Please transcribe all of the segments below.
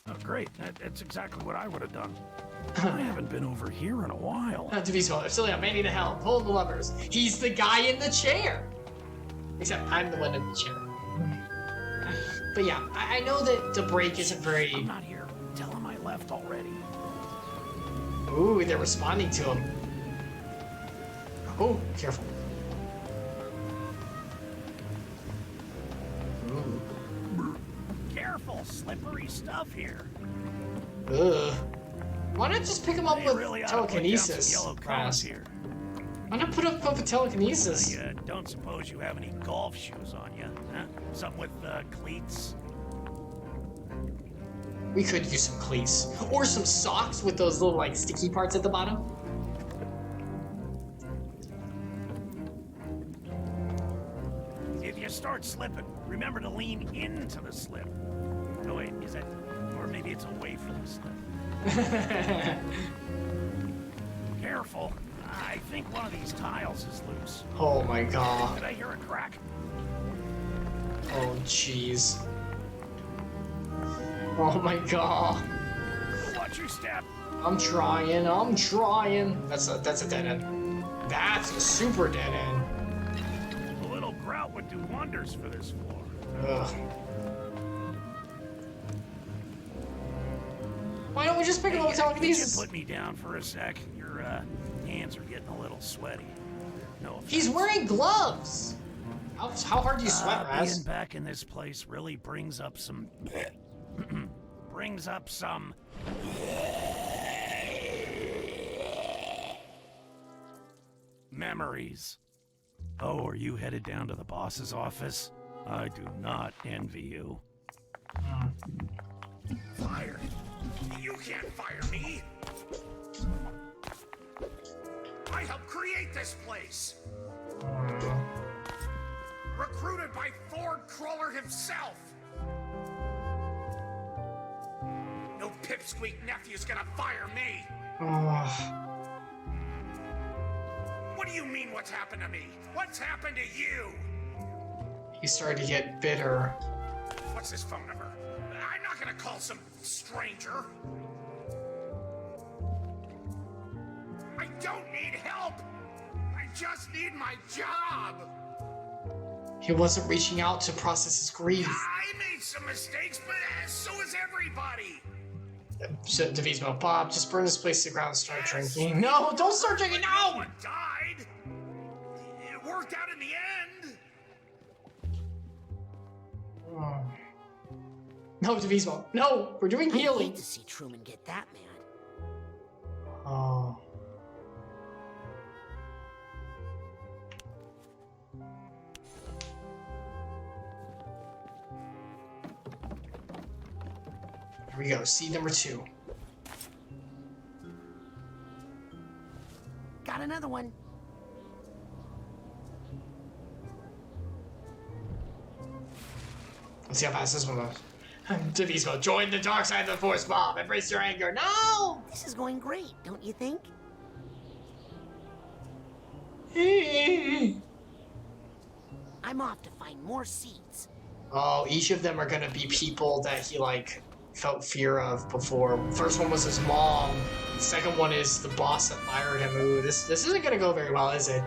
Oh, great. That's exactly what I would have done. I haven't been over here in a while. Devotional, if Celia may need help, hold the levers. He's the guy in the chair. Except I'm the one in the chair. But yeah, I know that the break isn't very... I'm not here. Tell him I left already. Ooh, they're responding to him. Oh, careful. Ooh. Careful, slippery stuff here. Ugh. Why not just pick him up with really telekinesis? Yellow cones here. Why not put him up with telekinesis? I don't suppose you have any golf shoes on you, huh? Some with cleats? We could use some cleats. Or some socks with those little, like, sticky parts at the bottom. If you start slipping, remember to lean into the slip. Oh wait, is that... or maybe it's away from the slip. Careful. I think one of these tiles is loose. Oh my god. Did I hear a crack? Oh jeez. Oh my god. Watch your step. I'm trying. That's a dead end. That's a super dead end. A little grout would do wonders for this floor. Ugh. Why don't we just pick him up with telekinesis? Could you put me down for a sec? Your hands are getting a little sweaty. No offense. He's wearing gloves. How hard do you sweat, Raz? Being back in this place really brings up some... memories. Oh, are you headed down to the boss's office? I do not envy you. Fire? You can't fire me! I helped create this place! Recruited by Ford Crawler himself! No pipsqueak nephew's gonna fire me! What do you mean, what's happened to me? What's happened to you? He's starting to get bitter. What's his phone number? I'm not gonna call some stranger. I don't need help! I just need my job! He wasn't reaching out to process his grief. I made some mistakes, but so is everybody! So, Devotional, Bob, just burn this place to the ground and start drinking. No, don't start drinking, no! No one died! It worked out in the end! Oh. No, Devotional, no! We're doing I healing! hate to see Truman get that mad. Oh. Here we go, seed number 2. Got another one. Let's see how fast this one goes. Devotional, join the dark side of the Force, Bob. Embrace your anger. No! This is going great, don't you think? I'm off to find more seeds. Oh, each of them are gonna be people that he, like, felt fear of before. First one was his mom. The second one is the boss that fired him. Ooh, this isn't gonna go very well, is it?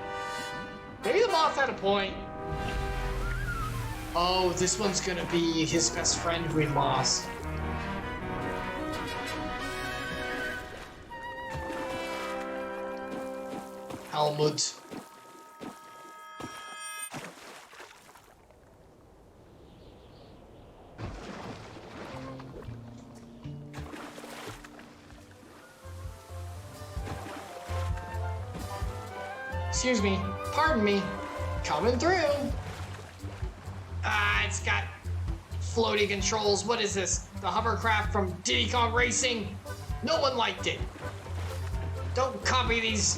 Maybe the boss had a point. Oh, this one's gonna be his best friend who he lost. Helmut. Excuse me, pardon me, coming through. Ah, it's got floaty controls. What is this? The hovercraft from Diddy Kong Racing? No one liked it. Don't copy these.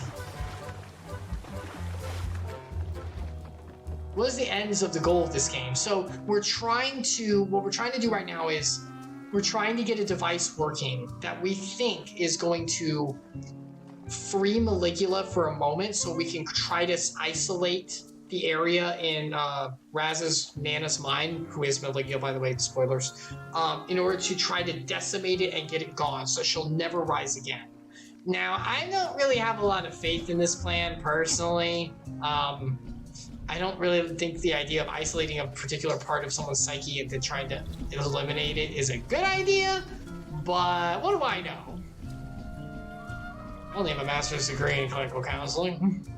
What is the ends of the goal of this game? So what we're trying to do right now is we're trying to get a device working that we think is going to free Maligula for a moment so we can try to isolate the area in Raz's Nana's mind, who is Meligio, by the way, spoilers, in order to try to decimate it and get it gone, so she'll never rise again. Now, I don't really have a lot of faith in this plan, personally. I don't really think the idea of isolating a particular part of someone's psyche and then trying to eliminate it is a good idea, but what do I know? I only have a master's degree in clinical counseling.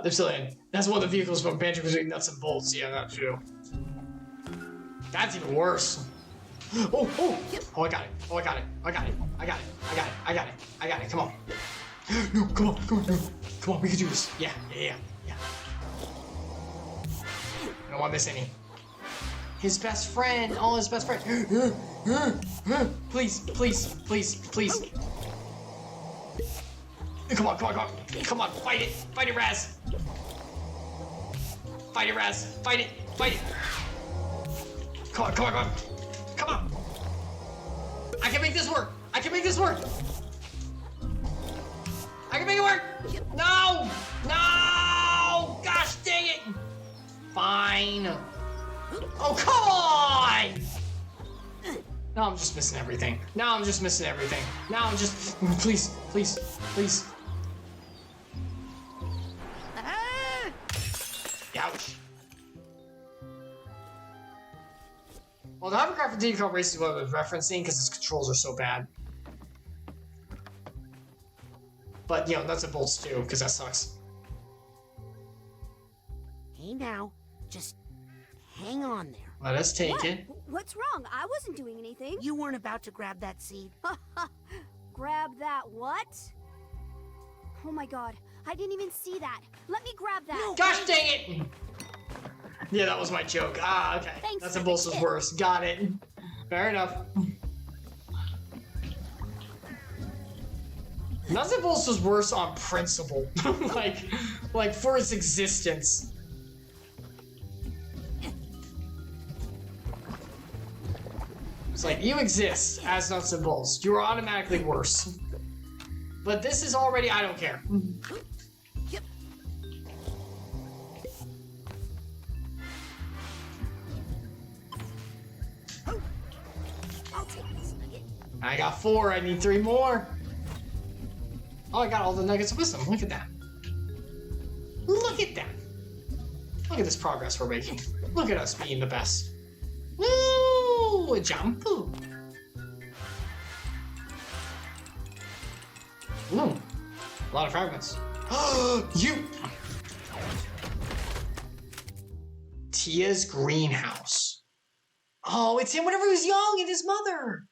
They're still in. That's one of the vehicles from Banjo-Kazooie Nuts and Bolts. Yeah, that's true. That's even worse. Oh, I got it. I got it. Come on. No, come on, we can do this. Yeah. I don't want to miss any. His best friend. Oh, his best friend. Please. Come on. Fight it, Raz. Fight it. Come on. I can make this work. I can make it work. No. Gosh dang it. Fine. Oh, come on! Now I'm just missing everything. Please. Ouch. Well, the hovercraft indeed called race is what I was referencing because its controls are so bad. But, you know, nuts and bolts too, because that sucks. Hey now, just hang on there. Let us take it. What's wrong? I wasn't doing anything. You weren't about to grab that seed. Grab that what? Oh my god, I didn't even see that. Let me grab that. No. Gosh dang it! Yeah, that was my joke. Ah, okay. Thanks Nuts for and the bolts was tip. worse. Got it. Fair enough. Nuts and bolts was worse on principle. like for its existence. It's like, you exist as nuts and bolts. You are automatically worse. But this is already, I don't care. I'll take this nugget. I got 4, I need 3 more. Oh, I got all the nuggets of wisdom. Look at that. Look at this progress we're making. Look at us being the best. Woo! Jump! Ooh, a lot of fragments. You! Tia's greenhouse. Oh, it's him whenever he was young and his mother.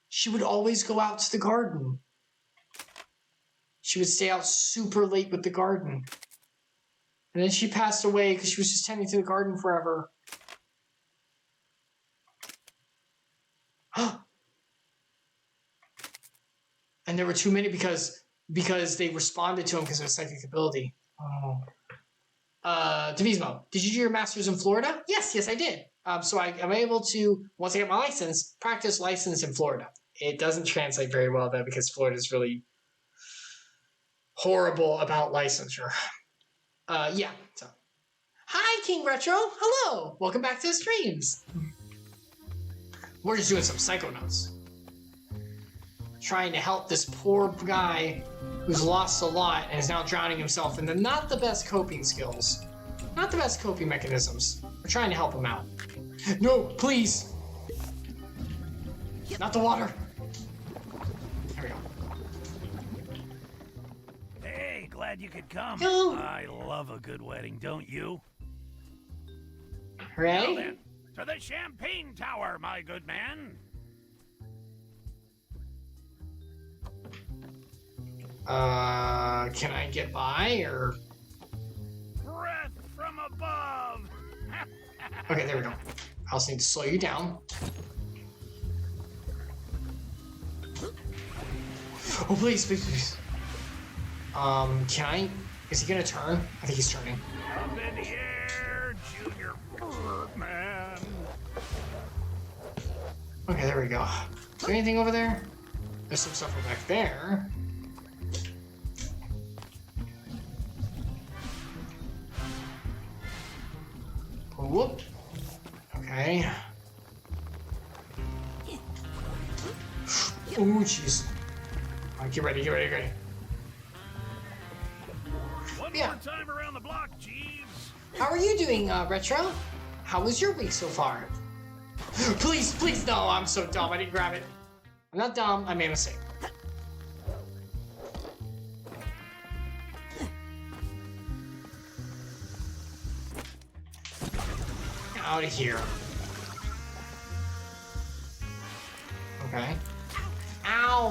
She would always go out to the garden. She would stay out super late with the garden. And then she passed away because she was just tending to the garden forever. And there were too many because they responded to him because of his psychic ability. Oh. Devismo, did you do your master's in Florida? Yes, I did. So I'm able to, once I get my license, practice license in Florida. It doesn't translate very well though because Florida is really horrible about licensure. Yeah. So, hi, King Retro. Hello. Welcome back to the streams. We're just doing some Psychonauts. Trying to help this poor guy who's lost a lot and is now drowning himself in not the best coping skills. Not the best coping mechanisms. We're trying to help him out. No, please. Not the water. There we go. Hey, glad you could come. No. I love a good wedding, don't you? Now Right? then, to the Champagne Tower, my good man. Can I get by or? Breath from above. Okay, there we go. I also need to slow you down. Oh, please. Can I? Is he gonna turn? I think he's turning. Up in the air, Junior Birdman. Okay, there we go. Is there anything over there? There's some stuff back there. Whoop. Okay. Ooh, jeez. Alright, get ready, get ready, get ready. One Yeah. more time around the block, Jeeves. How are you doing, Retro? How was your week so far? Please, please, no, I'm so dumb. I didn't grab it. I'm not dumb. I made a mistake. Out of here. Okay. Ow!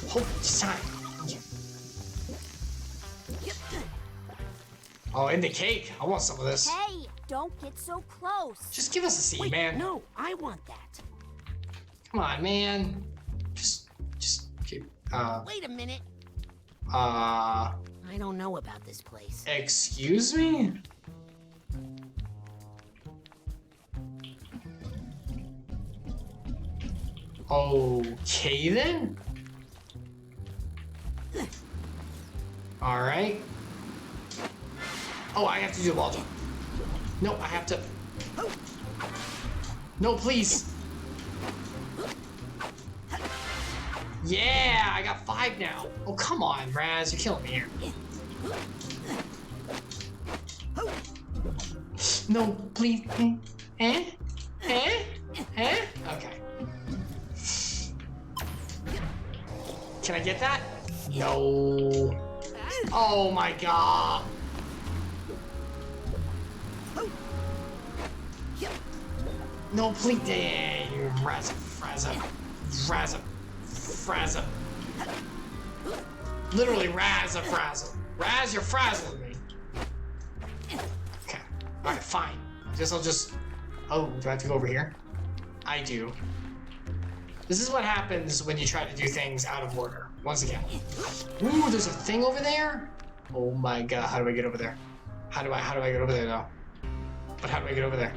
Hold this time. Oh, and the cake. I want some of this. Hey, don't get so close. Just give us a seat, Wait, man. no, I want that. Come on, man. Just keep. Wait a minute. Uh. I don't know about this place. Excuse me? Okay then. All right. Oh, I have to do the wall jump. No, I have to. No, please. Yeah, I got 5 now. Oh, come on, Raz, you're killing me here. No, please. Eh? Eh? Eh? Okay. Can I get that? No. Oh my god. No, please. Yeah, you Frazza. Literally frazzle. Raz, you're frazzling me. Okay. Alright, fine. I'll just... Oh, do I have to go over here? I do. This is what happens when you try to do things out of order. Once again. Ooh, there's a thing over there? Oh my god, how do I get over there? How do I get over there, though? But how do I get over there?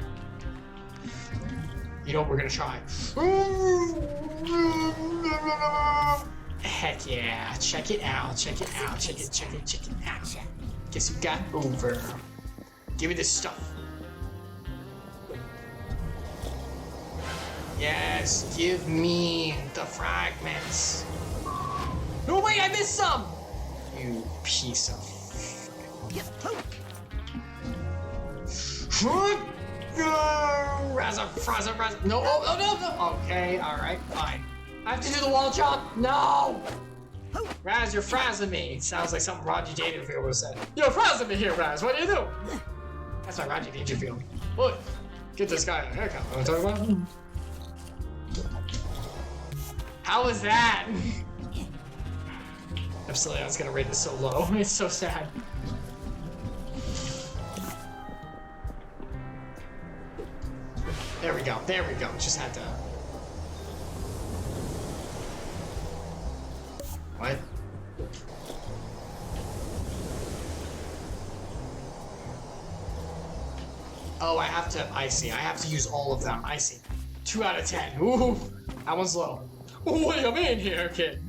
You know what, we're gonna try. Heck yeah, check it out. Check it out. Guess who got over? Give me this stuff. Yes, give me the fragments. No, wait, I missed some! You piece of... Razza. No, no. Okay, alright, fine. I have to do the wall jump? No! Raz, you're frazzing me. Sounds like something Roger Dangerfield would have said. You're frazzing me here, Raz. What do you do? That's my Roger Dangerfield. Look, get this guy a haircut. What I'm talking about? How was that? I'm silly. I was gonna rate this so low. It's so sad. There we go. Just had to. What? Oh, I see. I have to use all of them. I see. 2 out of 10. Ooh, that one's low. Ooh, what do you mean here, kid?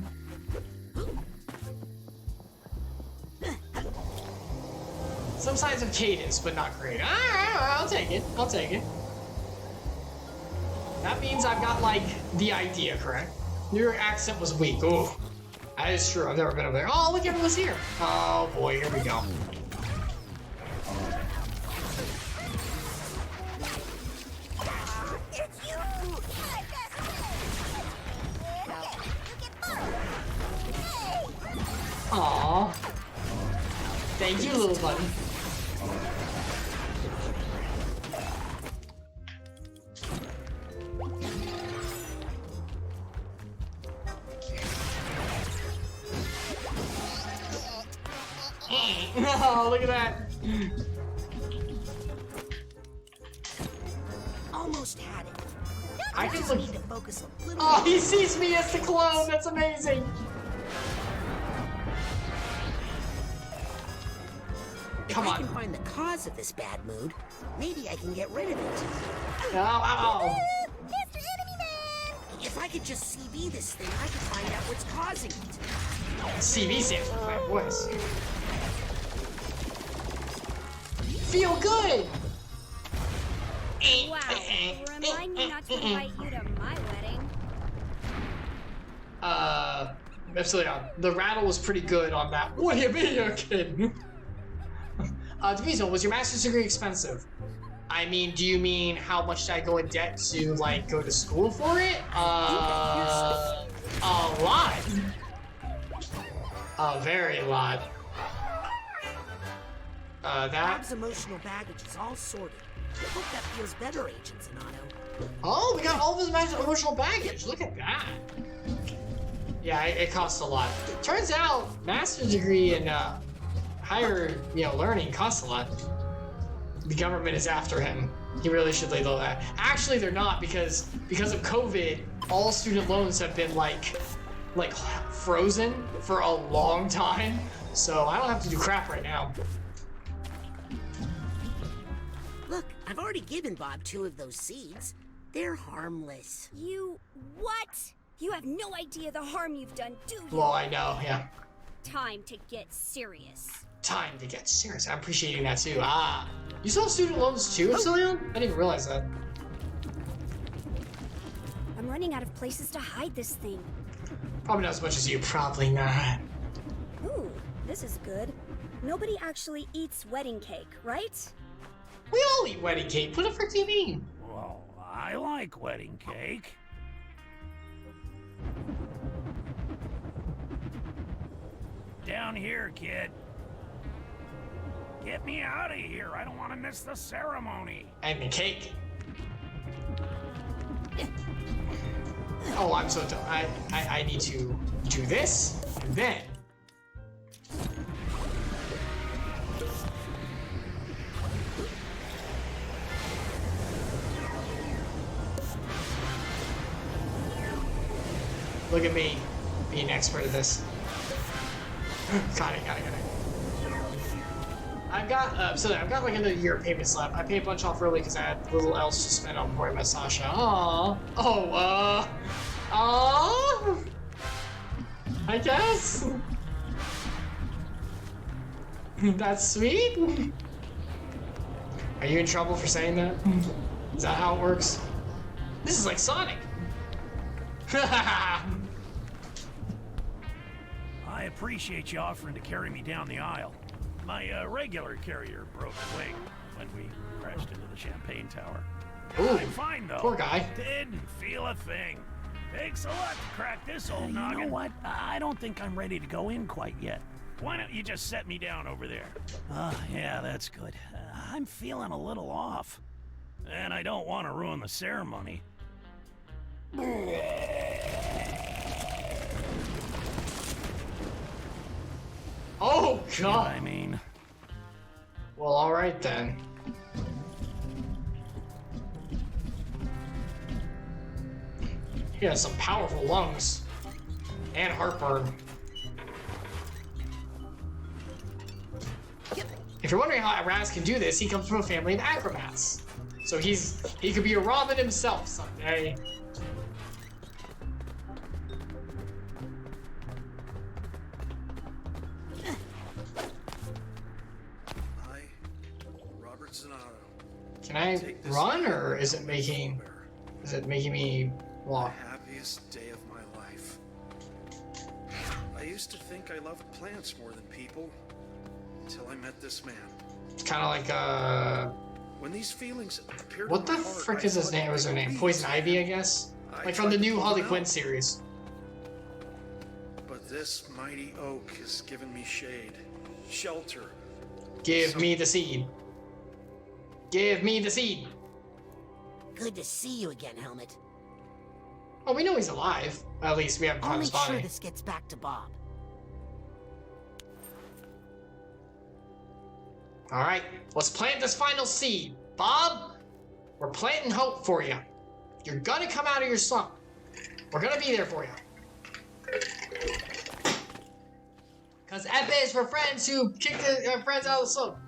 Some signs of cadence, but not great. I'll take it. That means I've got, like, the idea correct. Your accent was weak. Ooh. That is true. I've never been over there. Oh, look, everyone's here. Oh, boy. Here we go. It's you! Aww. Thank you, little buddy. Oh, look at that. Almost had it. I I can just look. need to focus a little Oh, more. he sees me as the clone. That's amazing. If Come I on. can find the cause of this bad mood, maybe I can get rid of it. Ow. Mr. Enemy Man! If I could just CV this thing, I could find out what's causing it. CV stands for my voice. feel good. Wow. Remind me not to invite you to my wedding. Absolutely. The rattle was pretty good on that. What do you mean you're kidding? Devotional, was your master's degree expensive? I mean, do you mean how much did I go in debt to, like, go to school for it? A lot. A very lot. Bob's emotional baggage is all sorted. I hope that feels better, Agent Zanato. Oh, we got all of his emotional baggage. Look at that. Yeah, it costs a lot. Turns out, master's degree in higher, learning costs a lot. The government is after him. He really should lay low that. Actually, they're not because of COVID, all student loans have been like frozen for a long time. So I don't have to do crap right now. Look, I've already given Bob 2 of those seeds. They're harmless. You what? You have no idea the harm you've done, do you? Well, I know, yeah. Time to get serious. Time to get serious. I'm appreciating that too. Ah. You still have student loans too, Cillian? I didn't even realize that. I'm running out of places to hide this thing. Probably not as much as you. Probably not. Ooh, this is good. Nobody actually eats wedding cake, right? We all eat wedding cake. What the frick do you mean? Well, I like wedding cake. Down here, kid. Get me out of here. I don't want to miss the ceremony. And the cake. Oh, I'm so dumb. I need to do this, and then... Look at me, being an expert at this. Got it. I've got like another year of payments left. I paid a bunch off early because I had little else to spend on before I met Sasha. Aww. I guess. That's sweet. Are you in trouble for saying that? Is that how it works? This is like Sonic. I appreciate you offering to carry me down the aisle. My regular carrier broke away when we crashed into the Champagne Tower. Ooh, I'm fine though. poor guy. Didn't feel a thing. Takes a lot to crack this old noggin. You know what? I don't think I'm ready to go in quite yet. Why don't you just set me down over there? Yeah, that's good. I'm feeling a little off. And I don't want to ruin the ceremony. Oh, You know what God. I mean? Well, alright then. He has some powerful lungs. And heartburn. If you're wondering how Raz can do this, he comes from a family of acrobats. So he could be a Robin himself someday. Can I run, or is it making me walk? The happiest day of my life. I used to think I loved plants more than people until I met this man. It's kind of like When these feelings appeared what in the my heart, frick I is his thought name? they Was her were name weeds. Poison Ivy, I guess? I Like from the tried to new pull Harley them Quinn out, series. But this mighty oak has given me shade, shelter. Give me the seed. Give me the seed. Good to see you again, Helmet. Oh, we know he's alive. At least we haven't I'll caught his make sure body. this gets back to Bob. Alright, let's plant this final seed. Bob, we're planting hope for you. You're gonna come out of your slump. We're gonna be there for you. Because F is for friends who kick their friends out of the slump.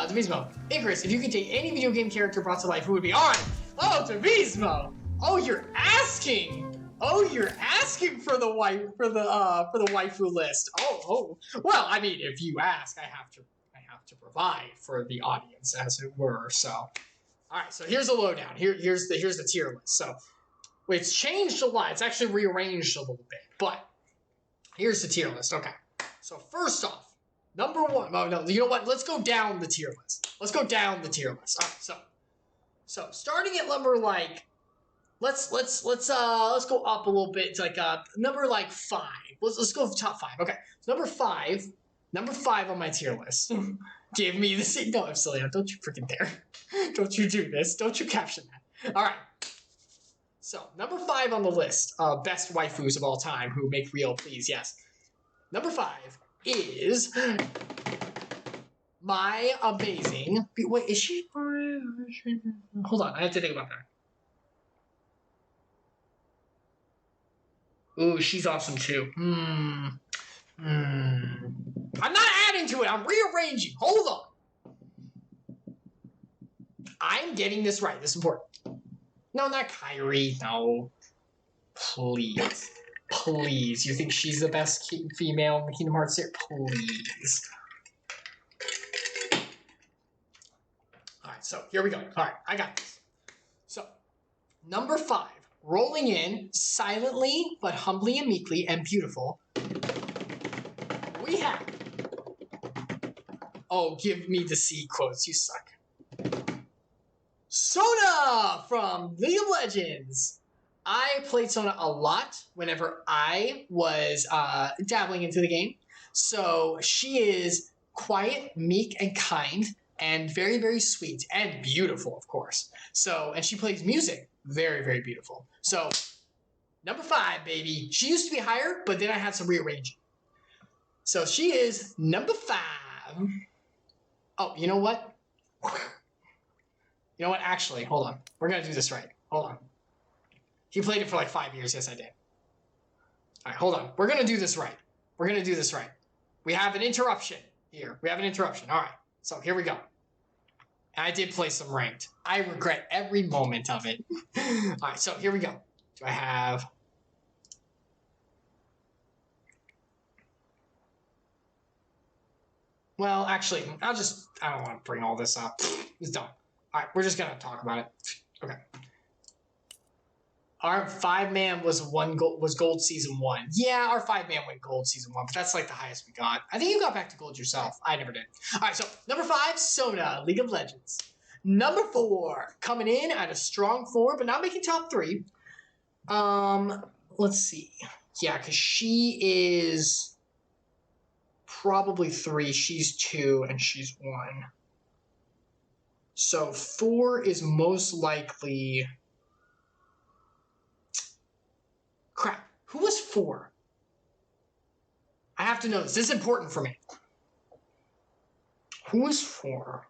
Devotional. Icarus, if you could take any video game character brought to life, who would be on? Oh, Devotional. Oh, you're asking. Oh, you're asking for the waifu list. Oh. Well, I mean, if you ask, I have have to provide for the audience, as it were. So, all right. So here's the lowdown. Here's the tier list. So it's changed a lot. It's actually rearranged a little bit, but here's the tier list. Okay. So first off, number one. Oh no, you know what? Let's go down the tier list. Let's go down the tier list. All right. So starting at number like, let's go up a little bit to like number like 5. Let's go top 5. Okay. So number 5 on my tier list. Give me the seat. No, I'm silly. Don't you freaking dare. Don't you do this. Don't you caption that. All right. So number 5 on the list, best waifus of all time who make real, please. Yes. Number 5 is my amazing. Wait, is she? Hold on, I have to think about that. Ooh, she's awesome too. I'm not adding to it. I'm rearranging. Hold on. I'm getting this right. This is important. No, not Kyrie. No. Please. Please. You think she's the best female in the Kingdom Hearts series? Please. Alright, so here we go. Alright, I got this. So, number 5. Rolling in, silently, but humbly and meekly and beautiful, we have... Oh, give me the C quotes. You suck. Sona from League of Legends. I played Sona a lot whenever I was dabbling into the game. So she is quiet, meek, and kind, and very, very sweet, and beautiful, of course. So, and she plays music. Very, very beautiful. So, number 5, baby. She used to be higher, but then I had some rearranging. So she is number 5. Oh, you know what? You know what? Actually, hold on. We're going to do this right. Hold on. He played it for like 5 years. Yes, I did. All right, hold on. We're going to do this right. We're going to do this right. We have an interruption here. We have an interruption. All right. So here we go. And I did play some ranked. I regret every moment of it. All right, so here we go. Do I have... Well, actually, I don't want to bring all this up. It's done. All right, we're just going to talk about it. Okay. Our 5-man was gold season 1. Yeah, our 5-man went gold season 1, but that's like the highest we got. I think you got back to gold yourself. I never did. All right, so number 5, Sona, League of Legends. Number 4, coming in at a strong 4, but not making top 3. Let's see. Yeah, because she is probably 3. She's 2, and she's 1. So 4 is most likely... Crap. Who was 4? I have to know this. This is important for me. Who was 4?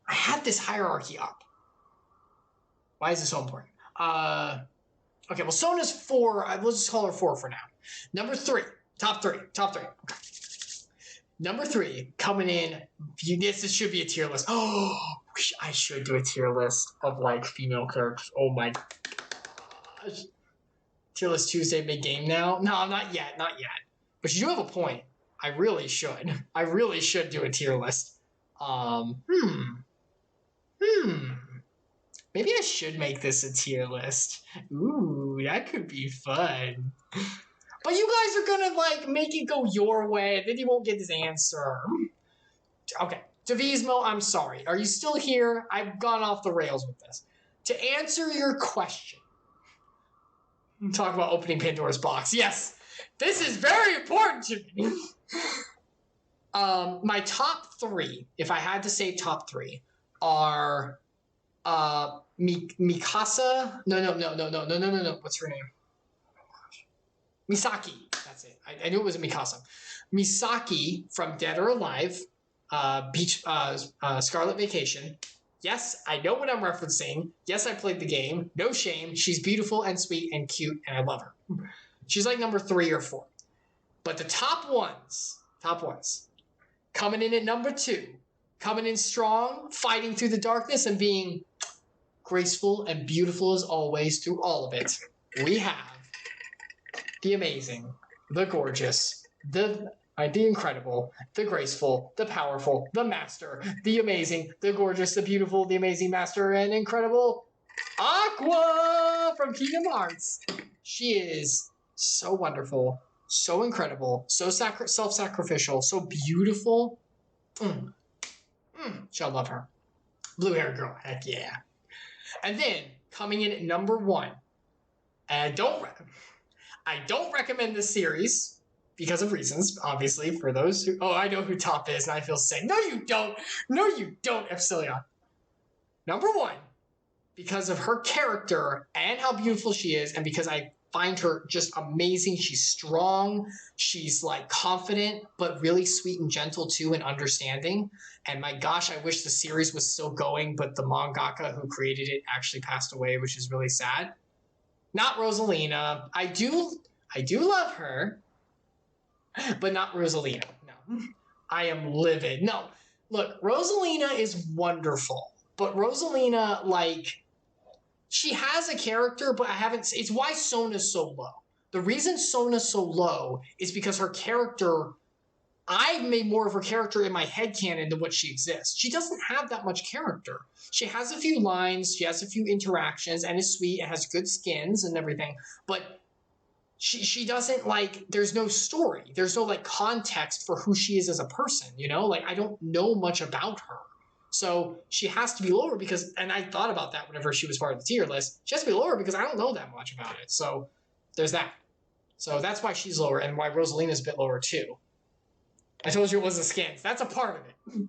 I had this hierarchy up. Why is this so important? Okay, well, Sona's 4. Let's just call her 4 for now. Number 3. Top 3. Top 3. Okay. Number 3, coming in. This should be a tier list. Oh, I should do a tier list of, like, female characters. Oh, my gosh. Tier list Tuesday mid-game now? No, not yet. Not yet. But you do have a point. I really should. I really should do a tier list. Maybe I should make this a tier list. Ooh, that could be fun. But you guys are gonna, like, make it go your way, then you won't get this answer. Okay, Devismo, I'm sorry. Are you still here? I've gone off the rails with this. To answer your question, talk about opening Pandora's box. Yes, this is very important to me. My top 3, if I had to say top 3, are Mikasa. No. What's her name? Misaki. That's it. I knew it was Mikasa. Misaki from Dead or Alive, Scarlet Vacation. Yes, I know what I'm referencing. Yes, I played the game. No shame. She's beautiful and sweet and cute, and I love her. She's like number 3 or 4. But the top ones, coming in at number 2, coming in strong, fighting through the darkness, and being graceful and beautiful as always through all of it. We have the amazing, the gorgeous, the Right? The incredible, the graceful, the powerful, the master, the amazing, the gorgeous, the beautiful, the amazing master, and incredible Aqua from Kingdom Hearts. She is so wonderful, so incredible, so self-sacrificial, so beautiful. Shall love her. Blue-haired girl, heck yeah. And then, coming in at number 1, and I don't recommend this series because of reasons, obviously, for those who... Oh, I know who Top is, and I feel sick. No, you don't. No, you don't, Epsilon. Number 1, because of her character and how beautiful she is, and because I find her just amazing. She's strong. She's, like, confident, but really sweet and gentle, too, and understanding. And my gosh, I wish the series was still going, but the mangaka who created it actually passed away, which is really sad. Not Rosalina. I do love her, but not Rosalina. No. I am livid. No. Look, Rosalina is wonderful, but Rosalina, like, she has a character, but I haven't... It's why Sona's so low. The reason Sona's so low is because her character... I've made more of her character in my headcanon than what she exists. She doesn't have that much character. She has a few lines, she has a few interactions, and is sweet, and has good skins and everything, but she doesn't, like, there's no story. There's no, like, context for who she is as a person, you know? Like, I don't know much about her. So she has to be lower because, and I thought about that whenever she was part of the tier list, she has to be lower because I don't know that much about it. So there's that. So that's why she's lower, and why Rosalina's a bit lower too. I told you it wasn't skins. That's a part of it.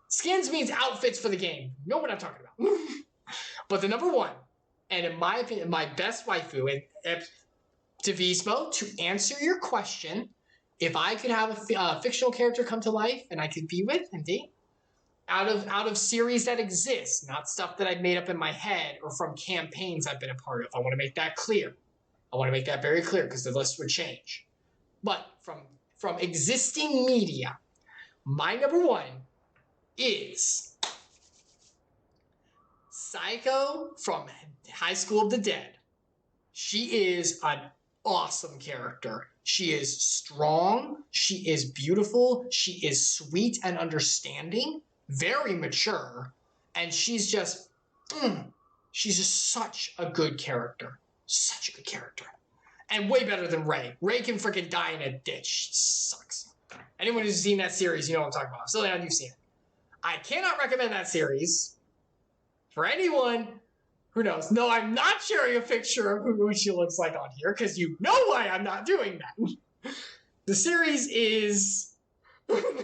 Skins means outfits for the game. You know what I'm talking about. But the number 1, and in my opinion, my best waifu, and Devismo, to answer your question, if I could have a fictional character come to life and I could be with and date, out of series that exist, not stuff that I've made up in my head or from campaigns I've been a part of. I want to make that clear. I want to make that very clear because the list would change. But from existing media, my number 1 is Psycho from High School of the Dead. She is an awesome character. She is strong. She is beautiful. She is sweet and understanding, very mature, and she's just such a good character. Such a good character. And way better than Ray. Ray can freaking die in a ditch. She sucks. Anyone who's seen that series, you know what I'm talking about. So yeah, you've seen it. I cannot recommend that series for anyone who knows. No, I'm not sharing a picture of who she looks like on here, because you know why I'm not doing that. The series is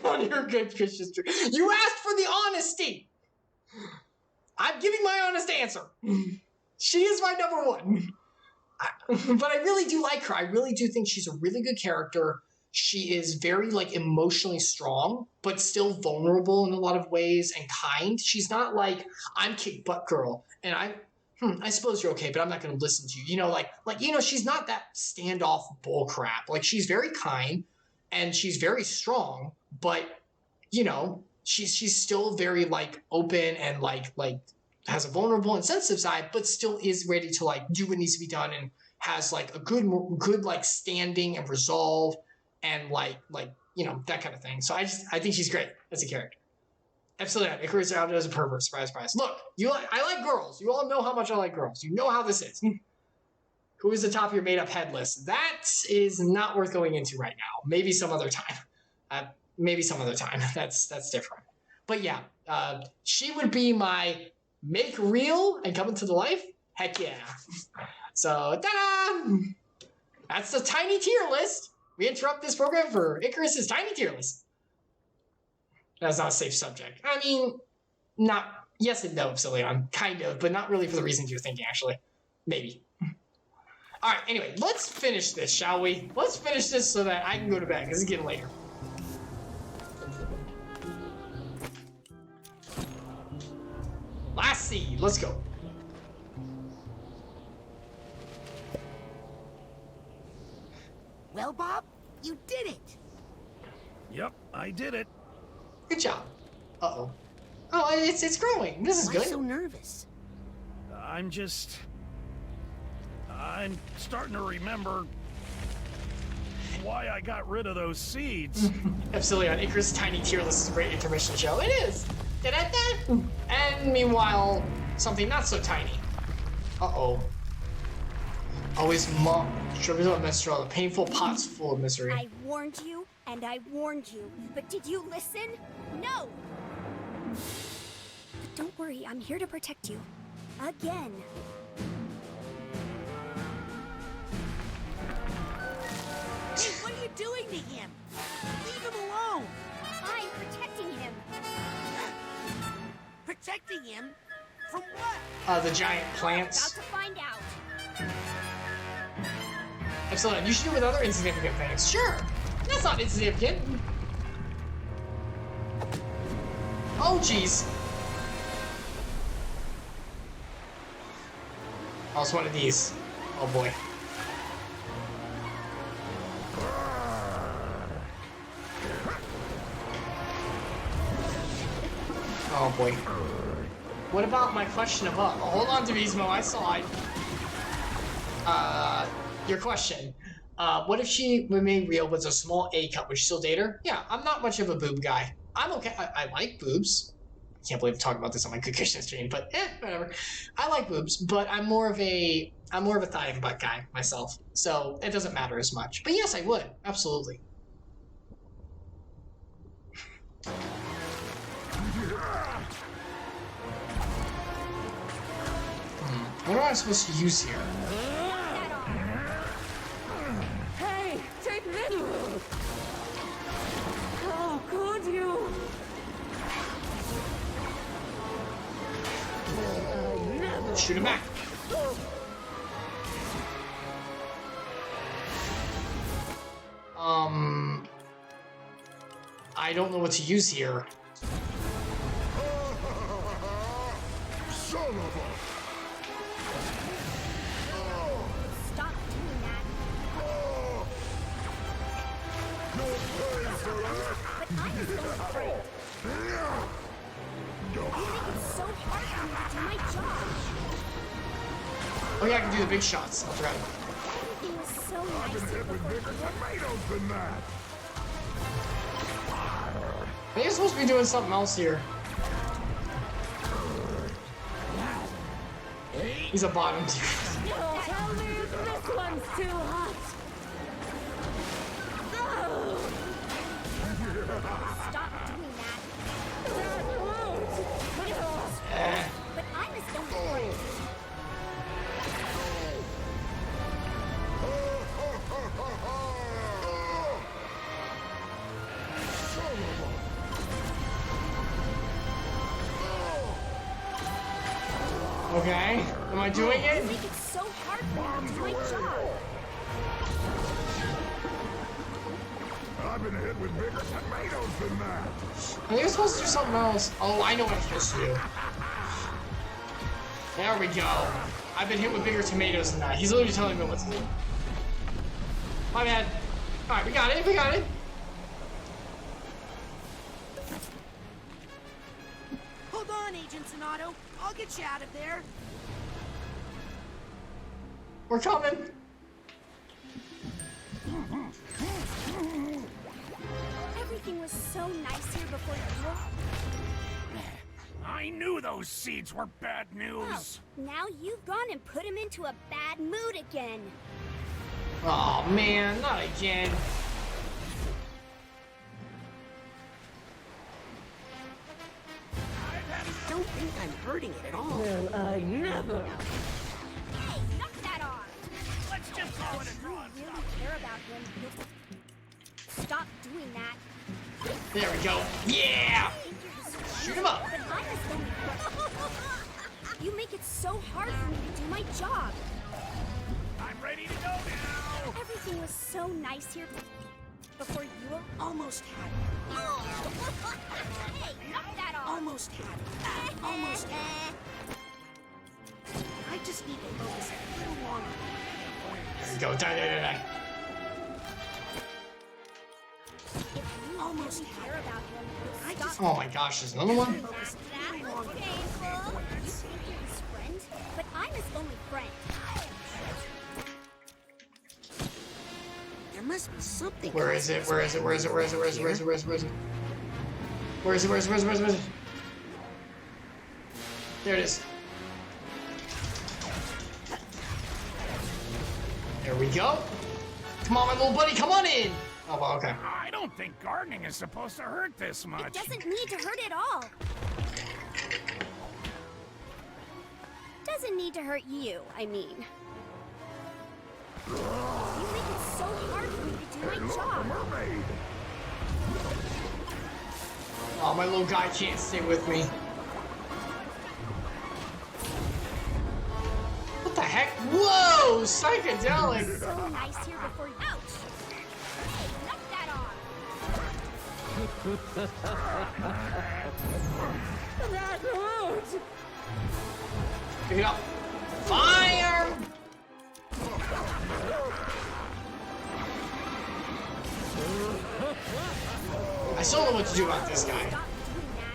on your good Christian stream. You asked for the honesty. I'm giving my honest answer. She is my number 1. But I really do like her. I really do think she's a really good character. She is very, like, emotionally strong, but still vulnerable in a lot of ways and kind. She's not like, I'm kick butt girl, and I suppose you're okay, but I'm not going to listen to you. You know, like, you know, she's not that standoff bullcrap. Like, she's very kind, and she's very strong, but, you know, she's still very, like, open and, like, has a vulnerable and sensitive side, but still is ready to, like, do what needs to be done and has, like, a good like, standing and resolve and, like, you know, that kind of thing. So I think she's great as a character. Absolutely. Icarus out as a pervert. Surprise, surprise. Look, I like girls. You all know how much I like girls. You know how this is. Who is the top of your made-up head list? That is not worth going into right now. Maybe some other time. Maybe some other time. That's different. But yeah, she would be my... Make real and come into the life? Heck yeah. So, ta-da! That's the tiny tier list. We interrupt this program for Icarus's tiny tier list. That's not a safe subject. I mean, not... Yes and no, Epsilon. Kind of, but not really for the reasons you're thinking, actually. Maybe. Alright, anyway, let's finish this, shall we? Let's finish this so that I can go to bed, because it's getting later. Last seed, let's go. Well, Bob, you did it. Yep, I did it. Good job. Uh-oh. Oh, it's growing. This is Why good. so nervous? I'm starting to remember why I got rid of those seeds. Epsilon, Icarus' tiny tier list is a great intermission show. It is! Da-da-da. And meanwhile, something not so tiny. Uh-oh. Always troubles of menstrual, the painful pots full of misery. I warned you, and I warned you, but did you listen? No! But don't worry, I'm here to protect you. Again. Hey, what are you doing to him? Leave him alone. I'm protecting him. Protecting him? From what? The giant About plants. to find out. Epsilon, you should do with other insignificant things. Sure. That's not insignificant. Oh, jeez. Oh, it's one of these. Oh, boy. Oh, boy. What about my question of hold on, Devotional, I saw it. Your question. What if she remained real with a small A cup? Would you still date her? Yeah, I'm not much of a boob guy. I'm okay. I like boobs. I can't believe I'm talking about this on my cookish stream, but whatever. I like boobs, but I'm more of a thigh and butt guy myself. So it doesn't matter as much. But yes, I would. Absolutely. What am I supposed to use here? Hey, take this! How could you? Shoot him back. I don't know what to use here. Son of a... Stop doing that. But I'm so afraid. You make it so hard for me to do my job. Oh yeah, I can do the big shots. That's right. Everything was so nice here before you. Tomatoes than that. Maybe you're supposed to be doing something else here. He's a bottom tier. Don't tell me this one's too hot. Stop doing that. But I'm his own friend. Okay, am I doing You it? make it so hard for me to do my job. I've been hit with bigger tomatoes than that. I think I'm supposed to do something else. Oh, I know what I'm supposed to do. There we go. I've been hit with bigger tomatoes than that. He's literally telling me what to do. My bad. Alright, we got it, we got it. Hold on, Agent Sonato. I'll get you out of there. We're coming. Everything was so nice here before you. I knew those seeds were bad news. Now you've gone and put him into a bad mood again. Oh man, not again. Don't think I'm hurting it at all. Well, I never. Hey, knock that off. Let's just call it a If draw. you really care about him, you'll stop doing that. There we go. Yeah! Think you're his Shoot him up. But I'm his only friend. You make it so hard for me to do my job. I'm ready to go now. Everything was so nice here before you were. Almost had it. Hey, knock that off. Almost had it. Almost had it. I just need to focus a little longer. There we go. Die, die, die, die. If you Almost really had care about him, I stop just Oh my gosh, there's another one? That's painful. You think you're his friend, but I'm his only friend. There must be something. Where is it? Where is it? Where is it? Where is it? Where is it? Where is it? Where is it? Where is it? Where is it? Where is it? Where is it? Where is it? Where is it? There it is. There we go. Come on, my little buddy, come on in. Oh, well, okay. I don't think gardening is supposed to hurt this much. It doesn't need to hurt at all. Doesn't need to hurt you, I mean. You make it so hard for me to do my job. Mermaid. Oh, my little guy can't stay with me. What the heck? Whoa, psychedelic. So nice here before you. Ouch! Hey, knock that off. That hurt! Pick it up. Fire! I still don't know what to do about this guy. Stop doing that.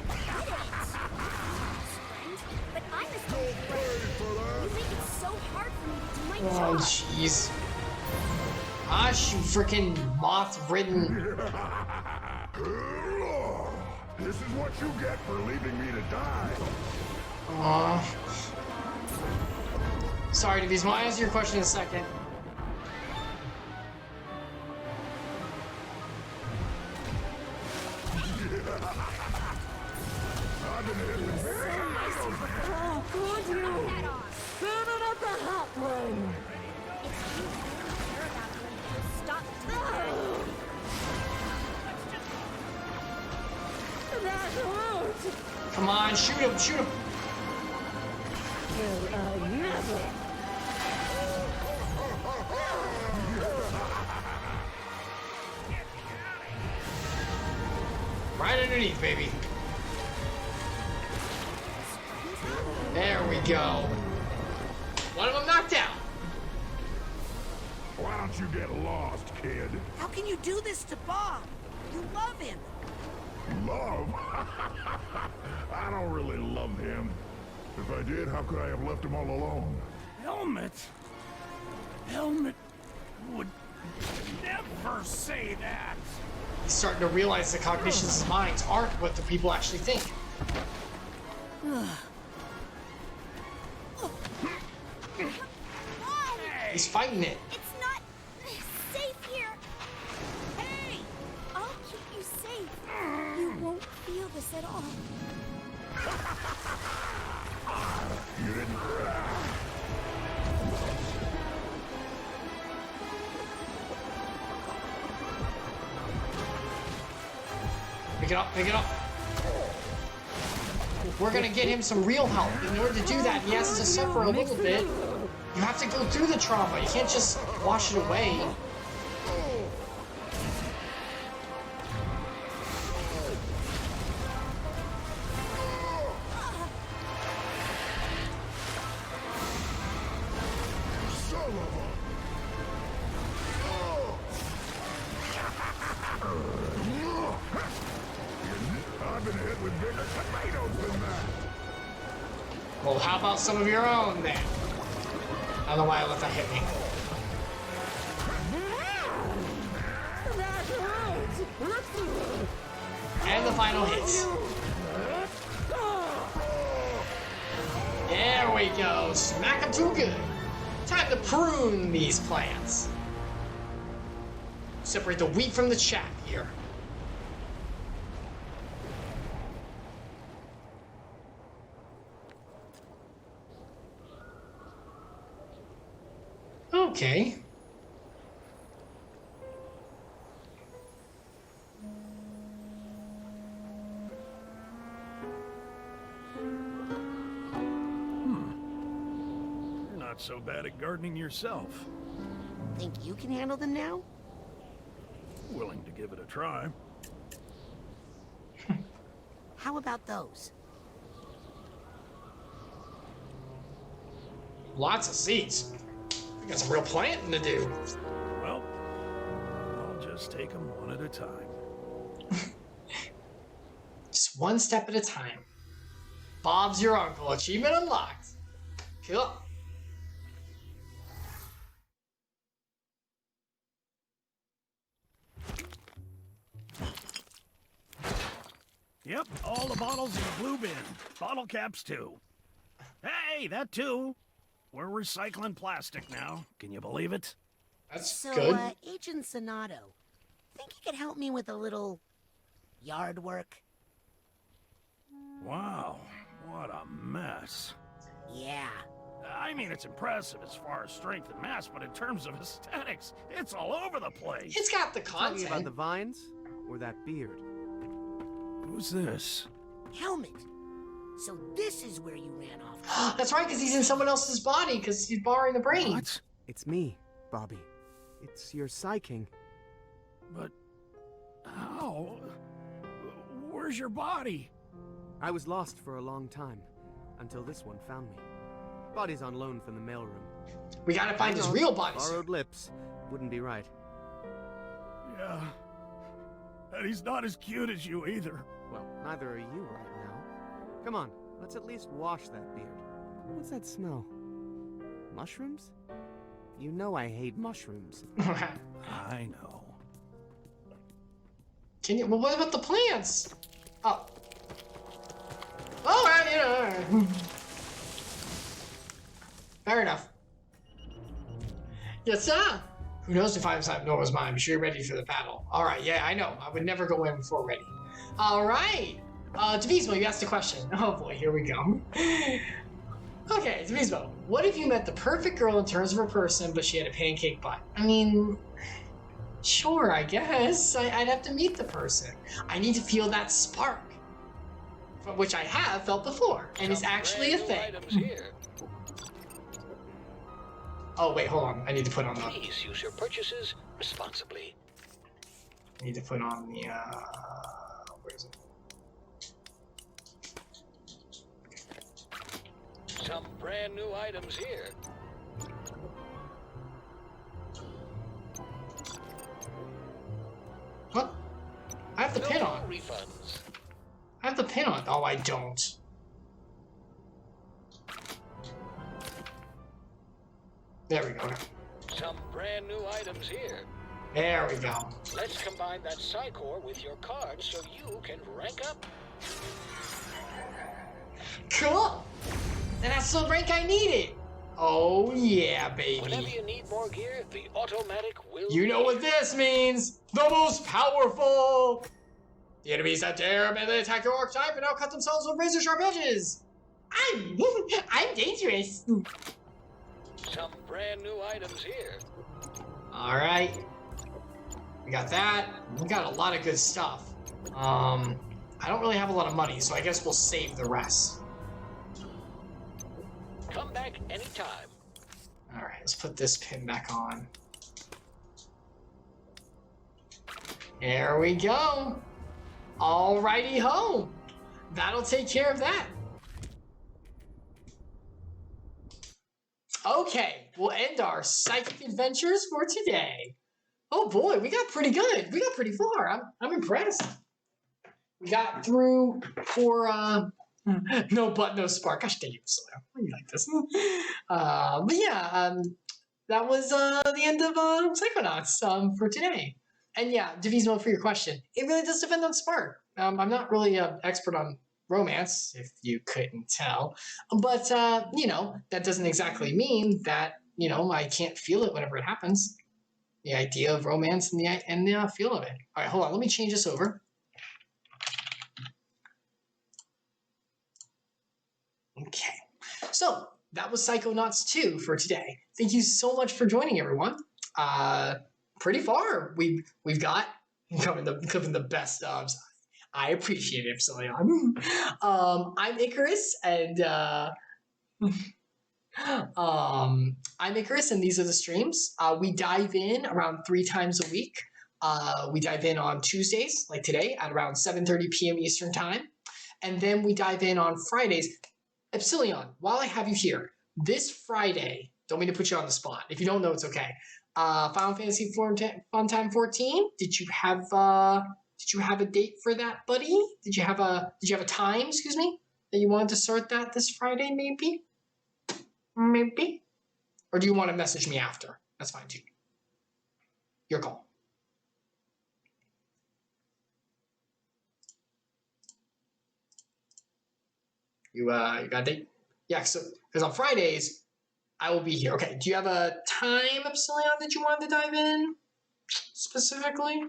But I'm a stone friend. You make it so hard for me to do my Oh, job. jeez. Gosh, you freaking moth-ridden. This is what you get for leaving me to die. Aw. Sorry, Devies. I'll answer your question in a second. I've been hit with bigger tomatoes. Oh, could you? That off. Send it up the hot plane! It's you I don't care about you. Stop. That hurt! Come on, shoot him, shoot him. Will I never? Right underneath, baby. There we go. One of them knocked out. Why don't you get lost, kid? How can you do this to Bob? You love him. Love? I don't really love him. If I did, how could I have left him all alone? Helmet? Helmet would never say that. He's starting to realize the cognitions of minds aren't what the people actually think. He's fighting it. It's not safe here. Hey! I'll keep you safe. You won't feel this at all. You didn't cry. Pick it up, pick it up. We're gonna get him some real help. In order to do that, he has to suffer a little bit. You have to go through the trauma. You can't just wash it away. I've been hit with bigger tomatoes than that. Well, how about some of your own then? I don't know why I let that hit me. That hurt! And the final hits. There we go. Smack them too good. Time to prune these plants. Separate the wheat from the chaff here. Okay. You're not so bad at gardening yourself. Think you can handle them now? Willing to give it a try. How about those? Lots of seeds. We got some real planting to do. Well, I'll just take them one at a time. Just one step at a time. Bob's your uncle. Achievement unlocked. Cool. Yep, all the bottles in the blue bin. Bottle caps, too. Hey, that too. We're recycling plastic now. Can you believe it? That's So, good. Agent Sonato, think you could help me with a little yard work? Wow, what a mess. Yeah. I mean, it's impressive as far as strength and mass, but in terms of aesthetics, it's all over the place. It's got the Talking about content. the vines or that beard? Who's this? Helmet. So this is where you ran off. That's right, because he's in someone else's body, because he's borrowing the brain. What? It's me, Bobby. It's your Psy King. But how? Where's your body? I was lost for a long time, until this one found me. Body's on loan from the mailroom. We gotta find his I know, real body. Borrowed lips. Wouldn't be right. Yeah. And he's not as cute as you either. Well, neither are you right now. Come on, let's at least wash that beard. What's that smell? Mushrooms? You know I hate mushrooms. I know. Can you? Well, what about the plants? Oh. Oh, right, yeah. Fair enough. Yes, sir. Who knows if I'm inside Noah's mind? Be sure you're ready for the battle. All right, yeah, I know. I would never go in before ready. All right. Devotional, you asked a question. Oh boy, here we go. Okay, Devotional, what if you met the perfect girl in terms of her person, but she had a pancake butt? I mean, sure, I guess. I'd have to meet the person. I need to feel that spark, which I have felt before, and it's actually a thing. Oh wait, hold on. I need to put on the. Please use your purchases responsibly. I need to put on the. Where is it? Some brand new items here. What? I have the pin on. Refunds. I have the pin on. Oh, I don't. There we go. Some brand new items here. There we go. Let's combine that Psycore with your card so you can rank up. Cool. And that's the rank I needed. Oh yeah, Whenever baby. you need more gear, the automatic will. You know what this means. The most powerful. The enemies that dare melee attack your archetype and now cut themselves with razor sharp edges. I'm dangerous. Some brand new items here. All right. We got that. We got a lot of good stuff. I don't really have a lot of money, so I guess we'll save the rest. Come back anytime. All right, let's put this pin back on. There we go. Alrighty ho. That'll take care of that. Okay, we'll end our psychic adventures for today. Oh boy, we got pretty good. We got pretty far. I'm impressed. We got through for no butt, no spark. Gosh dang it, Soleil. Why do you like this? But yeah, that was the end of Psychonauts for today. And yeah, Devotional, for your question, it really does depend on spark. I'm not really an expert on romance, if you couldn't tell. But, you know, that doesn't exactly mean that, you know, I can't feel it whenever it happens. The idea of romance and the feel of it. All right, hold on. Let me change this over. Okay. So, that was Psychonauts 2 for today. Thank you so much for joining, everyone. Pretty far. We've got covering the best ofs. I appreciate it, Epsilon. I'm Icarus, and I'm Icarus, and these are the streams. We dive in around 3 times a week. We dive in on Tuesdays, like today, at around 7:30 p.m. Eastern Time. And then we dive in on Fridays. Epsilon, while I have you here, this Friday, don't mean to put you on the spot. If you don't know, it's okay. Final Fantasy Funtime 14, did you have a date for that, buddy? Did you have a time, excuse me, that you wanted to start that this Friday, maybe? Maybe? Or do you want to message me after? That's fine too. Your call. You got a date? Yeah, so because on Fridays I will be here. Okay, do you have a time, Epsilon, that you wanted to dive in specifically?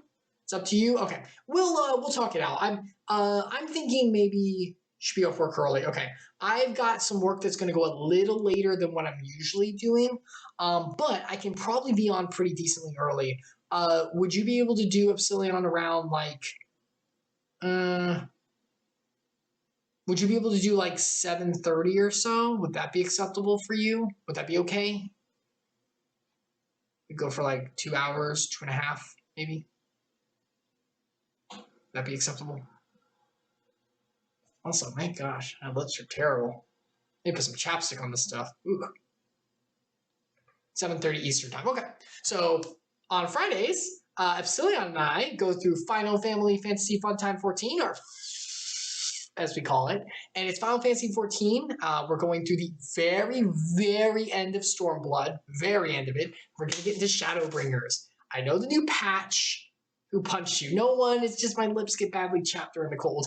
It's up to you. Okay, we'll talk it out. I'm thinking maybe should be off work early. Okay, I've got some work that's going to go a little later than what I'm usually doing, but I can probably be on pretty decently early. Would you be able to do Epsilon around like? Would you be able to do like 7:30 or so? Would that be acceptable for you? Would that be okay? We go for like 2 hours, 2.5, maybe. That'd be acceptable. Also, my gosh, my lips are terrible. Maybe put some chapstick on this stuff. Ooh. 7:30 Eastern time. Okay. So on Fridays, Epsilon and I go through Final Family Fantasy Fun Time 14, or as we call it, and it's Final Fantasy 14. We're going through the very, very end of Stormblood, very end of it. We're going to get into Shadowbringers. I know the new patch. Who punched you? No one. It's just my lips get badly chapped during the cold.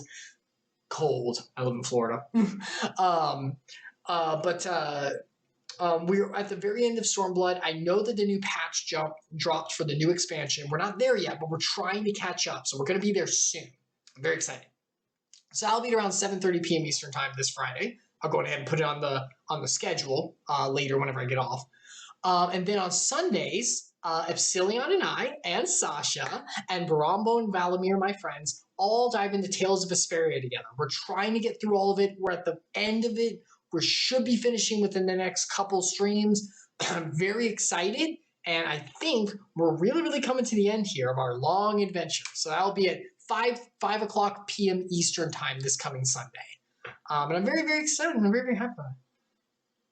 Cold. I live in Florida. We're at the very end of Stormblood. I know that the new patch dropped for the new expansion. We're not there yet, but we're trying to catch up. So we're going to be there soon. I'm very excited. So I'll be around 7:30 p.m. Eastern time this Friday. I'll go ahead and put it on the schedule later whenever I get off. And then on Sundays, Epsilon and I and Sasha and Barambo and Valamir, my friends, all dive into Tales of Vesperia together. We're trying to get through all of it. We're at the end of it. We should be finishing within the next couple streams. I'm very excited, and I think we're really, really coming to the end here of our long adventure. So that'll be at 5 o'clock p.m. Eastern time this coming Sunday. And I'm very, very excited. I'm very, very happy.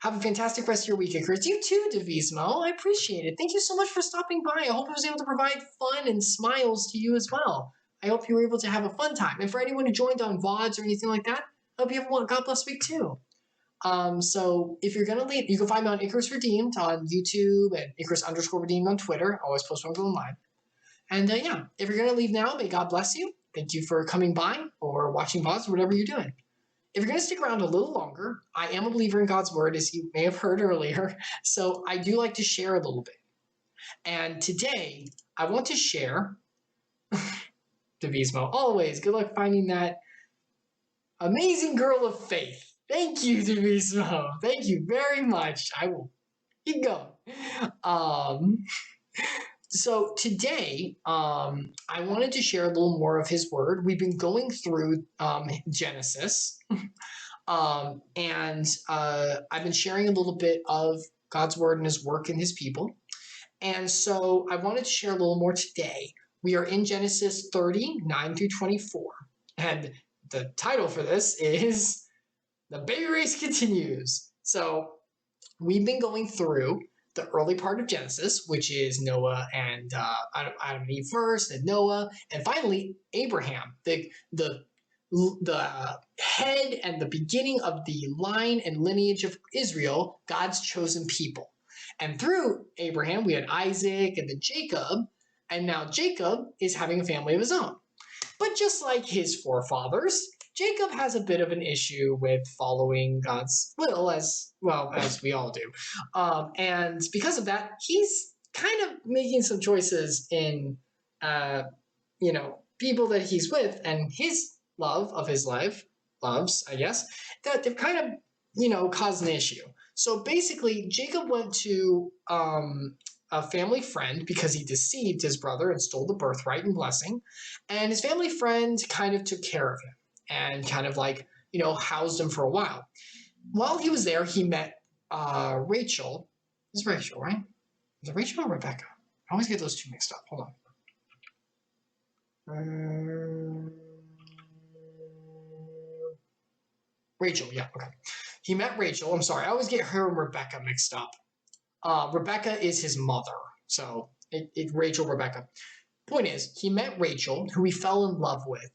Have a fantastic rest of your week, Icarus. You too, Devotional. I appreciate it. Thank you so much for stopping by. I hope I was able to provide fun and smiles to you as well. I hope you were able to have a fun time. And for anyone who joined on VODs or anything like that, I hope you have a God bless week too. So if you're gonna leave, you can find me on Icarus Redeemed on YouTube and Icarus_Redeemed on Twitter. I always post when I'm going live. And yeah, if you're gonna leave now, may God bless you. Thank you for coming by or watching VODs or whatever you're doing. If you're going to stick around a little longer, I am a believer in God's word, as you may have heard earlier. So I do like to share a little bit. And today, I want to share, Devismo, always, good luck finding that amazing girl of faith. Thank you, Devismo. Thank you very much. I will keep going. So today, I wanted to share a little more of his word. We've been going through Genesis, and I've been sharing a little bit of God's word and his work and his people. And so I wanted to share a little more today. We are in Genesis 30, 9 through 24. And the title for this is The Baby Race Continues. So we've been going through the early part of Genesis, which is Noah and Adam and Eve first, and Noah, and finally Abraham, the head and the beginning of the line and lineage of Israel, God's chosen people. And through Abraham, we had Isaac and then Jacob, and now Jacob is having a family of his own. But just like his forefathers, Jacob has a bit of an issue with following God's will, as well as we all do. And because of that, he's kind of making some choices in, people that he's with and his love of his life, loves, I guess, that they've kind of, caused an issue. So basically, Jacob went to a family friend because he deceived his brother and stole the birthright and blessing. And his family friend kind of took care of him and kind of housed him for a while. While he was there, he met Rachel. It's Rachel, right? Is it Rachel or Rebecca? I always get those two mixed up. Hold on. Rachel, yeah, okay. He met Rachel. I'm sorry, I always get her and Rebecca mixed up. Rebecca is his mother. So, Rachel, Rebecca. Point is, he met Rachel, who he fell in love with.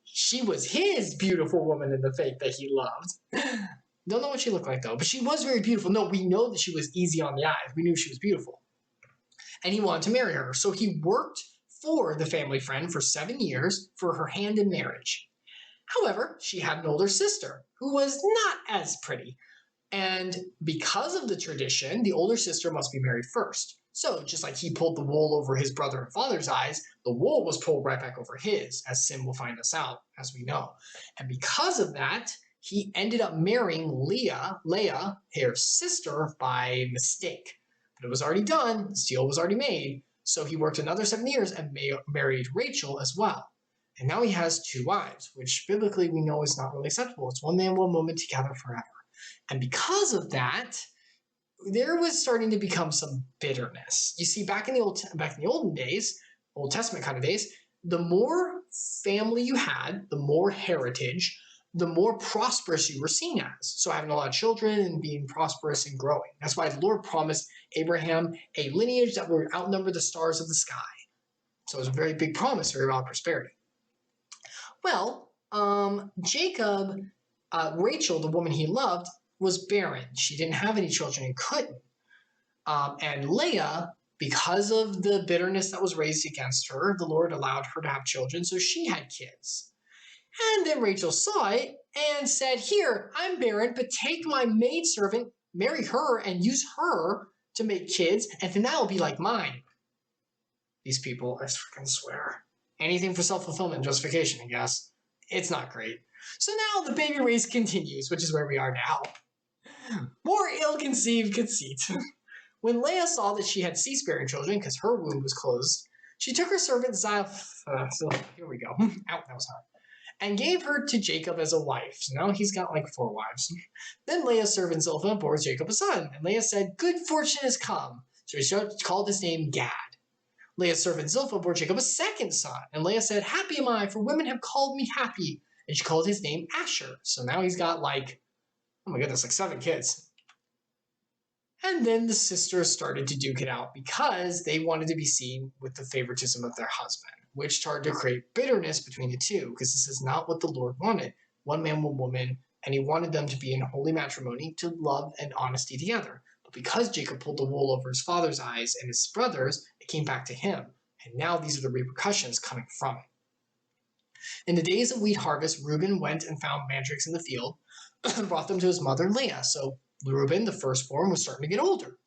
She was his beautiful woman in the faith that he loved. Don't know what she looked like, though, but she was very beautiful. No, we know that she was easy on the eyes. We knew she was beautiful. And he wanted to marry her. So he worked for the family friend for 7 years for her hand in marriage. However, she had an older sister who was not as pretty. And because of the tradition, the older sister must be married first. So just like he pulled the wool over his brother and father's eyes, the wool was pulled right back over his, as Sim will find us out, as we know. And because of that, he ended up marrying Leia, her sister, by mistake. But it was already done, the deal was already made, so he worked another 7 years and married Rachel as well. And now he has 2 wives, which biblically we know is not really acceptable. It's one man, one woman together forever. And because of that, there was starting to become some bitterness. You see, back in the olden days, Old Testament kind of days, the more family you had, the more heritage, the more prosperous you were seen as. So having a lot of children and being prosperous and growing. That's why the Lord promised Abraham a lineage that would outnumber the stars of the sky. So it was a very big promise for about prosperity. Well, Jacob, Rachel, the woman he loved, was barren. She didn't have any children and couldn't. And Leah, because of the bitterness that was raised against her, the Lord allowed her to have children, so she had kids. And then Rachel saw it and said, here, I'm barren, but take my maidservant, marry her, and use her to make kids, and then that'll be like mine. These people, I freaking swear. Anything for self-fulfillment and justification, I guess. It's not great. So now the baby race continues, which is where we are now. More ill-conceived conceit. When Leah saw that she had cease-bearing children, because her womb was closed, she took her servant here we go. Ow, that was hard. And gave her to Jacob as a wife. So now he's got like 4 wives. Then Leah's servant Zilpah bore Jacob a son. And Leah said, good fortune has come. So she called his name Gad. Leah's servant Zilpah bore Jacob a second son. And Leah said, happy am I, for women have called me happy. And she called his name Asher. So now he's got like, oh my goodness, like 7 kids. And then the sisters started to duke it out because they wanted to be seen with the favoritism of their husband, which started to create bitterness between the two, because this is not what the Lord wanted. One man, one woman, and he wanted them to be in holy matrimony to love and honesty together. But because Jacob pulled the wool over his father's eyes and his brothers, it came back to him. And now these are the repercussions coming from it. In the days of wheat harvest, Reuben went and found mandrakes in the field and brought them to his mother Leah. So Reuben, the firstborn, was starting to get older.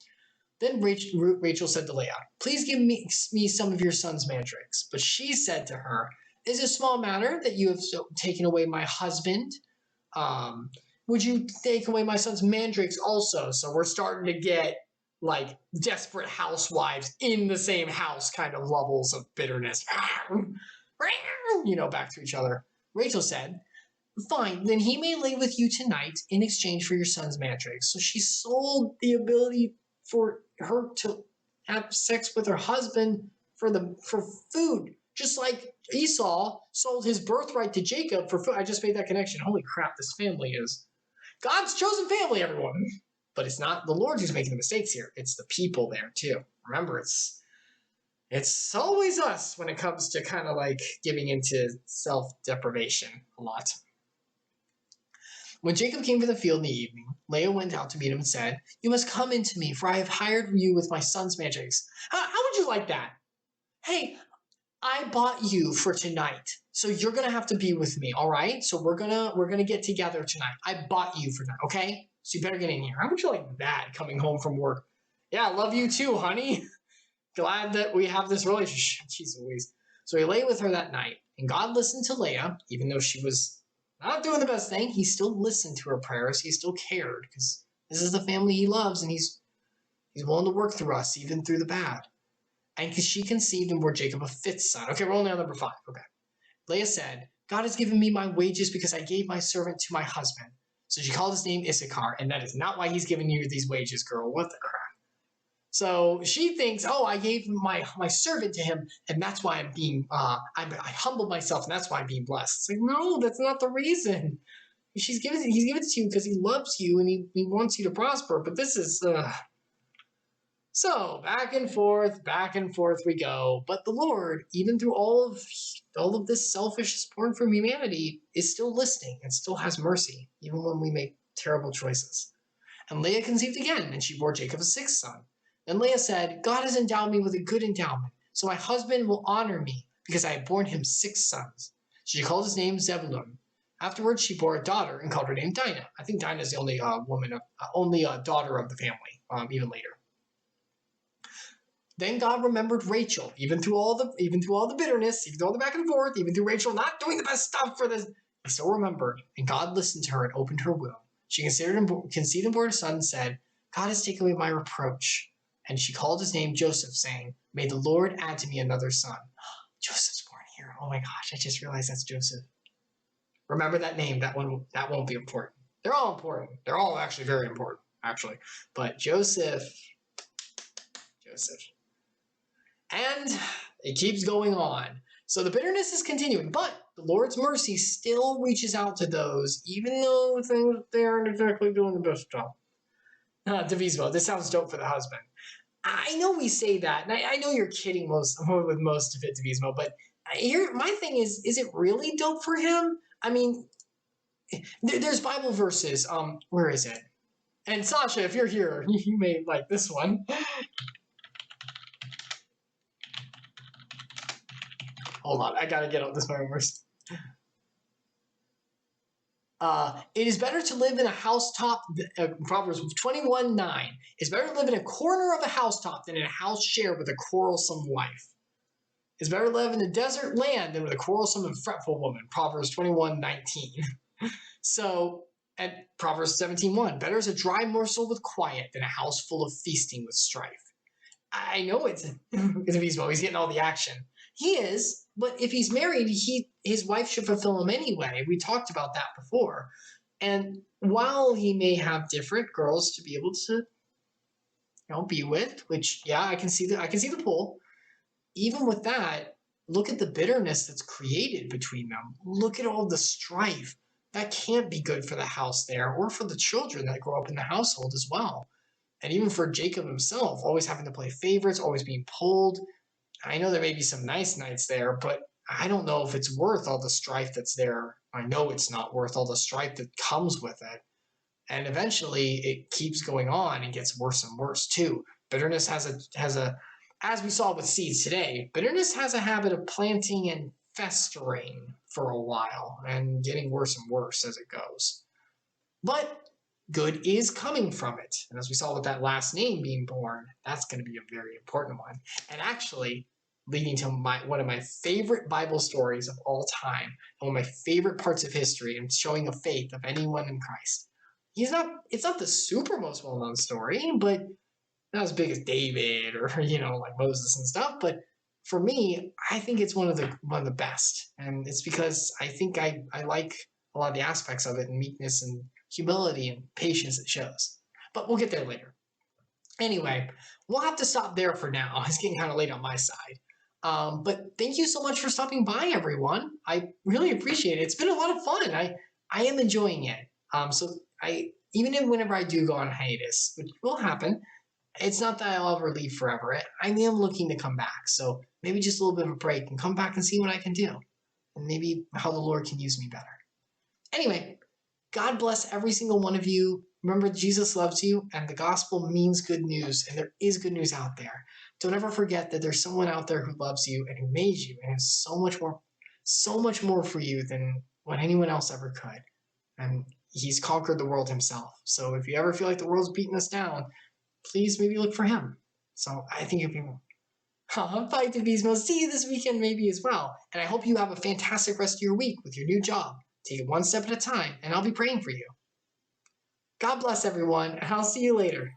Then Rachel said to Leah, please give me some of your son's mandrakes. But she said to her, is it a small matter that you have taken away my husband? Would you take away my son's mandrakes also? So we're starting to get like desperate housewives in the same house kind of levels of bitterness. You know, back to each other. Rachel said, fine, then he may lay with you tonight in exchange for your son's mandrakes. So she sold the ability for her to have sex with her husband for food. Just like Esau sold his birthright to Jacob for food. I just made that connection. Holy crap, this family is God's chosen family, everyone. But it's not the Lord who's making the mistakes here. It's the people there too. Remember, it's always us when it comes to kind of like giving into self-deprivation a lot. When Jacob came from the field in the evening, Leah went out to meet him and said, you must come in to me, for I have hired you with my son's mandrakes. How would you like that? Hey, I bought you for tonight, so you're gonna have to be with me, all right? So we're gonna get together tonight. I bought you for that, okay? So you better get in here. How would you like that coming home from work? Yeah, I love you too, honey. Glad that we have this relationship. Jeez Louise. So he lay with her that night, and God listened to Leah, even though she was not doing the best thing. He still listened to her prayers. He still cared, because this is the family he loves, and he's willing to work through us, even through the bad. And because she conceived and bore Jacob a 5th son. Okay, we're only on number 5. Okay. Leah said, God has given me my wages because I gave my servant to my husband. So she called his name Issachar, and that is not why he's giving you these wages, girl. What the crap? So she thinks, oh, I gave my servant to him, and that's why I'm being, I humbled myself, and that's why I'm being blessed. It's like, no, that's not the reason. He's given it to you because he loves you, and he wants you to prosper, but this is, So back and forth we go. But the Lord, even through all of this selfish porn from humanity, is still listening and still has mercy, even when we make terrible choices. And Leah conceived again, and she bore Jacob a 6th son. Then Leah said, God has endowed me with a good endowment, so my husband will honor me, because I have borne him 6 sons. She called his name Zebulun. Afterwards, she bore a daughter and called her name Dinah. I think Dinah is the only only daughter of the family, even later. Then God remembered Rachel, even through all the bitterness, even through all the back and forth, even through Rachel not doing the best stuff for this. He still remembered, and God listened to her and opened her womb. She conceived and bore a son and said, God has taken away my reproach. And she called his name Joseph, saying, may the Lord add to me another son. Joseph's born here. Oh my gosh, I just realized that's Joseph. Remember that name. That won't be important. They're all important. They're all actually very important, actually. But Joseph. And it keeps going on. So the bitterness is continuing, but the Lord's mercy still reaches out to those, even though they aren't exactly doing the best job. Devotional, this sounds dope for the husband. I know we say that, and I know you're kidding with most of it, Devotional, but here, my thing is it really dope for him? I mean, there's Bible verses. Where is it? And Sasha, if you're here, you may like this one. Hold on, I gotta get out this verse. It is better to live in a housetop, Proverbs 21:9. It's better to live in a corner of a housetop than in a house shared with a quarrelsome wife. It's better to live in a desert land than with a quarrelsome and fretful woman, Proverbs 21:19. So, at Proverbs 17:1, better is a dry morsel with quiet than a house full of feasting with strife. I know it's Beastmo, he's getting all the action. He is, but if he's married, his wife should fulfill him anyway. We talked about that before. And while he may have different girls to be able to, be with, which I can see the pull. Even with that, look at the bitterness that's created between them. Look at all the strife. That can't be good for the house there, or for the children that grow up in the household as well. And even for Jacob himself, always having to play favorites, always being pulled. I know there may be some nice nights there, but I don't know if it's worth all the strife that's there. I know it's not worth all the strife that comes with it. And eventually it keeps going on and gets worse and worse too. Bitterness has a, as we saw with seeds today, bitterness has a habit of planting and festering for a while and getting worse and worse as it goes. But good is coming from it. And as we saw with that last name being born, that's going to be a very important one. And actually leading to one of my favorite Bible stories of all time, and one of my favorite parts of history and showing the faith of anyone in Christ. It's not the super most well-known story, but not as big as David or, like Moses and stuff. But for me, I think it's one of the best. And it's because I think I like a lot of the aspects of it, and meekness and humility and patience it shows. But we'll get there later. Anyway, we'll have to stop there for now. It's getting kind of late on my side. But thank you so much for stopping by, everyone. I really appreciate it. It's been a lot of fun. I am enjoying it. So even whenever I do go on hiatus, which will happen, it's not that I'll ever leave forever. I am looking to come back. So maybe just a little bit of a break and come back and see what I can do. And maybe how the Lord can use me better. Anyway, God bless every single one of you. Remember, Jesus loves you, and the gospel means good news, and there is good news out there. Don't ever forget that there's someone out there who loves you and who made you and has so much more for you than what anyone else ever could. And he's conquered the world himself. So if you ever feel like the world's beating us down, please maybe look for him. So I think if you bye, Devotional. See you this weekend maybe as well. And I hope you have a fantastic rest of your week with your new job. Take it one step at a time, and I'll be praying for you. God bless everyone, and I'll see you later.